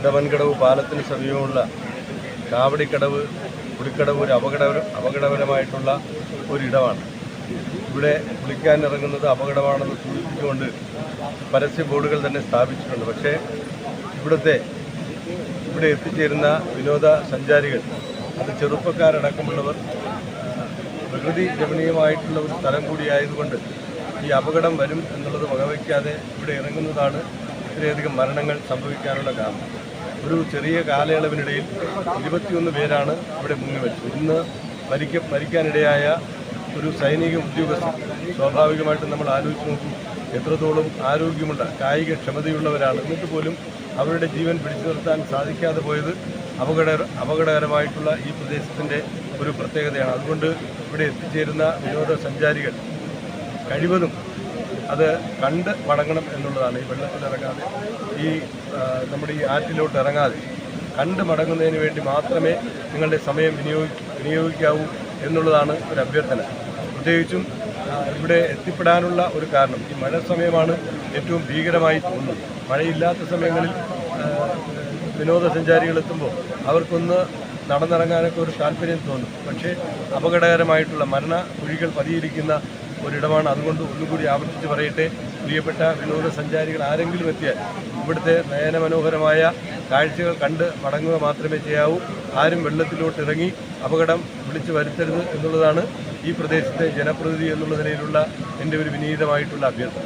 കുണ്ടമൻകടവ് പാലത്തിന് സമീപമുള്ള കാവടിക്കടവ് കുടിക്കടവ് ഒരു അപകടകരമായിട്ടുള്ള ഒരിടമാണ്. ഇവിടെ കുളിക്കാനിറങ്ങുന്നത് അപകടമാണെന്ന് സൂചിപ്പിച്ചുകൊണ്ട് പരസ്യ ബോർഡുകൾ തന്നെ സ്ഥാപിച്ചിട്ടുണ്ട്. പക്ഷേ ഇവിടെ എത്തിച്ചേരുന്ന വിനോദസഞ്ചാരികൾ, അത് ചെറുപ്പക്കാരടക്കമുള്ളവർ, പ്രകൃതി രമണീയമായിട്ടുള്ള ഒരു സ്ഥലം കൂടിയായതുകൊണ്ട് ഈ അപകടം വരും എന്നുള്ളത് വകവയ്ക്കാതെ ഇവിടെ ഇറങ്ങുന്നതാണ് ഇത്രയധികം മരണങ്ങൾ സംഭവിക്കാനുള്ള കാരണം. ഒരു ചെറിയ കാലയളവിനിടയിൽ 21 പേരാണ് ഇവിടെ മുങ്ങിമരിച്ചത്. ഇന്ന് മരിക്കാനിടയായ ഒരു സൈനിക ഉദ്യോഗസ്ഥർ സ്വാഭാവികമായിട്ടും നമ്മൾ ആലോചിച്ച് നോക്കും, എത്രത്തോളം ആരോഗ്യമുള്ള കായിക ക്ഷമതയുള്ളവരാണ്. എന്നിട്ട് പോലും അവരുടെ ജീവൻ പിടിച്ചു നിർത്താൻ സാധിക്കാതെ പോയത് അപകടകരമായിട്ടുള്ള ഈ പ്രദേശത്തിൻ്റെ ഒരു പ്രത്യേകതയാണ്. അതുകൊണ്ട് ഇവിടെ എത്തിച്ചേരുന്ന വിനോദസഞ്ചാരികൾ കഴിവതും അത് കണ്ട് മടങ്ങണം എന്നുള്ളതാണ്. ഈ വെള്ളത്തിലിറങ്ങാതെ, നമ്മുടെ ഈ ആറ്റിലോട്ട് ഇറങ്ങാതെ കണ്ട് മടങ്ങുന്നതിന് വേണ്ടി മാത്രമേ നിങ്ങളുടെ സമയം വിനിയോഗിക്കാവൂ എന്നുള്ളതാണ് ഒരു അഭ്യർത്ഥന. പ്രത്യേകിച്ചും ഇവിടെ എത്തിപ്പെടാനുള്ള ഒരു കാരണം, ഈ മഴ സമയമാണ് ഏറ്റവും ഭീകരമായി തോന്നുന്നത്. മഴയില്ലാത്ത സമയങ്ങളിൽ വിനോദസഞ്ചാരികൾ എത്തുമ്പോൾ അവർക്കൊന്ന് നടന്നിറങ്ങാനൊക്കെ ഒരു താല്പര്യം തോന്നും. പക്ഷേ അപകടകരമായിട്ടുള്ള കുഴികൾ പതിയിരിക്കുന്ന ഒരിടമാണ്. അതുകൊണ്ട് ഒന്നുകൂടി ആവർത്തിച്ച് പറയട്ടെ, പ്രിയപ്പെട്ട വിനോദസഞ്ചാരികൾ ആരെങ്കിലും എത്തിയാൽ ഇവിടുത്തെ നയനമനോഹരമായ കാഴ്ചകൾ കണ്ട് മടങ്ങുക മാത്രമേ ചെയ്യാവൂ. ആരും വെള്ളത്തിലോട്ട് ഇറങ്ങി അപകടം വിളിച്ചു വരുത്തരുത് എന്നുള്ളതാണ് ഈ പ്രദേശത്തെ ജനപ്രതിനിധി എന്നുള്ള നിലയിലുള്ള എൻ്റെ ഒരു വിനീതമായിട്ടുള്ള അഭ്യർത്ഥന.